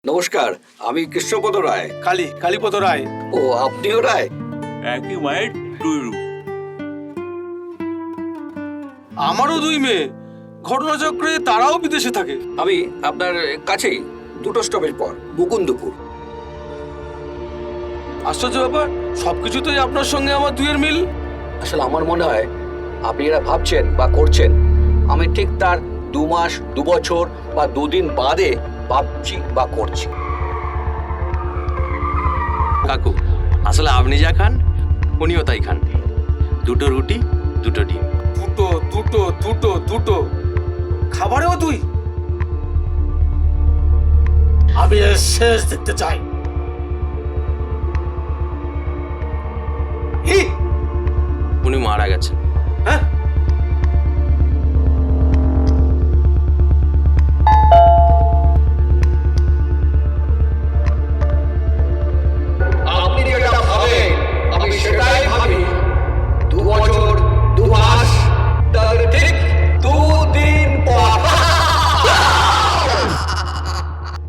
নমস্কার, আমি কৃষ্ণপদ রায়। কালীপদ রায়। ও, আপনিও রায়? একই মায়ের দুই রূপ। আমারও দুই মেয়ে, ঘটনাচক্রে তারাও বিদেশে থাকে। আমি আপনার কাছেই, 2টো স্টপেজ পর, মুকুন্দপুর। আশ্চর্য ব্যাপার, সবকিছুতেই আপনার সঙ্গে আমার দুইয়ের মিল। আসলে আমার মনে হয় আপনি এরা ভাবছেন বা করছেন, আমি ঠিক তার 2 মাস, 2 বছর বা 2 দিন বাদে ভাবছি বা করছি। কাকু, আসলে আপনি যা খান উনিও তাই খান। 2টো রুটি 2টো ডিম। দুটো দুটো দুটো দুটো খাবারেও তুই? আমি এর শেষ দেখতে চাই। উনি মারা গেছেন।